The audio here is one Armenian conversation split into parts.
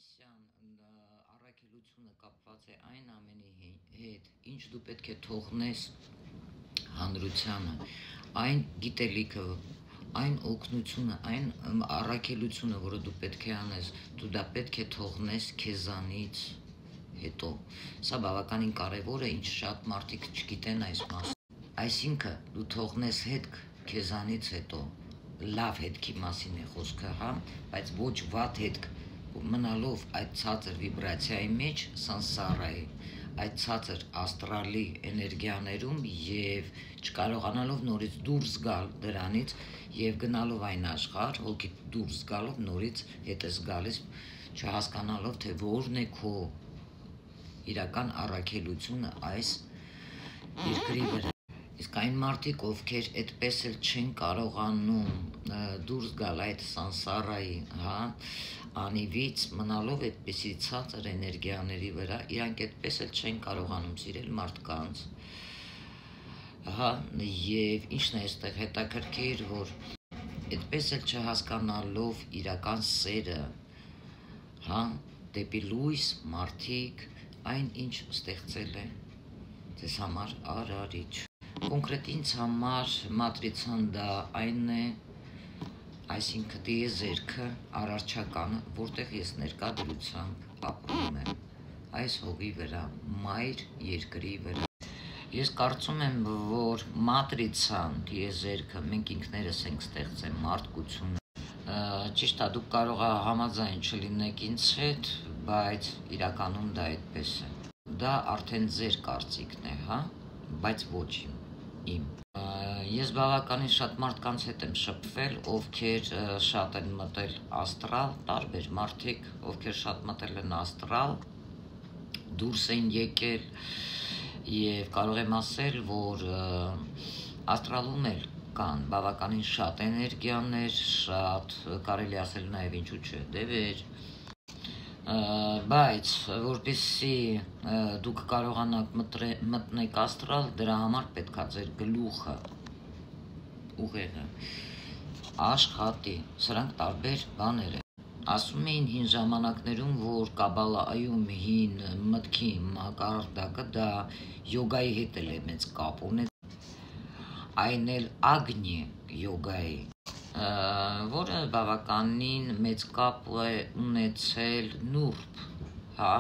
Այսօր առաքելությունը կապված է այն ամենի հետ, ինչ դու պետք է թողնես հանրությանը, այն գիտելիքը, այն օգնությունը, այն առաքելությունը, որը դու պետք է անես, դու դա պետք է թողնես քեզանից հետո։ Սա բավականին կարևոր է, ինչ շատ մարդիկ չգիտեն այս մասին։ Այսինքն դու թողնես հետք քեզանից հետո, լավ հետքի մասին է խոսքը, հա, բայց ոչ վատ հետք, մնալով այդ ցածր վիբրացիայի մեջ, սանսարայի, այդ ցածր աստրալի էներգիաներում եւ չկարողանալով նորից դուրս գալ դրանից եւ գնալով այն աշխարհ, հոգի դուրս գալով նորից հետ ես գալիս, չհասկանալով թե որն է քո իրական առաքելությունը այս երկրի վրա։ Իսկ այն մարդիկ, ովքեր այդպես էլ չեն կարողանում դուրս գալ այդ սանսարայի, հա, անիվից, մնալով այդպիսի ցածր էներգիաների վրա, իրանք այդպես էլ չեն կարողանում սիրել մարդկանց, հա, եւ ինչն է այստեղ հետաքրքիր, որ այդպես էլ չհասկանալով իրական սերը, հա, դեպի լույս մարդիկ այն ինչ ստեղծել է ձեզ համար արարիչ։ Կոնկրետ ինձ համար մատրիցան դա այն է, այսինքն տիեզերքը, արարչականը, որտեղ ես ներկա դրությամբ ապրում եմ, այս հողի վրա, մայր երկրի վրա։ Ես կարծում եմ, որ մատրիցան, տիեզերքը, մենք ինքներս ենք ստեղծել մարդկությունը։ Ճիշտ է, դուք կարող եք համաձայն չլինեք ինձ հետ, բայց իրականում դա այդպես է։ Դա արդեն ձեր կարծիքն է, հա, բայց ոչ իմ։ Ես բավականին շատ մարդկանց հետ եմ շփվել, ովքեր շատ են մտել աստրալ, տարբեր մարդիկ, ովքեր շատ մտել են աստրալ, դուրս են եկել եւ կարող եմ ասել, որ աստրալում էլ կան բավականին շատ էներգիաներ, շատ կարելի ասել նաեւ ինչու՞ չէ, դևեր, բայց որպեսզի դուք կարողանաք մտնեք աստրալ, դրա համար պետքա ձեր գլուխը, ուղեղը աշխատի, սրանք տարբեր բաներ են։ Ասում էին հին ժամանակներում, որ կաբալայում հին մտքի մակարդակը դա յոգայի հետ էլ է մեծ կապ ունեցել, այն էլ ագնի յոգայի, որը բավականին մեծ կապ է ունեցել նուրբ, հա,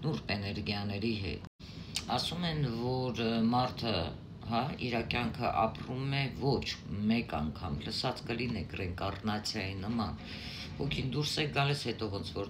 նուրբ էներգիաների հետ։ Ասում են, որ մարդը, հա, իր կյանքը ապրում է ոչ մեկ անգամ, լսած կլինեք ռեինկարնացիայի նման, հոգին դուրս է գալիս, հետո ոնց որ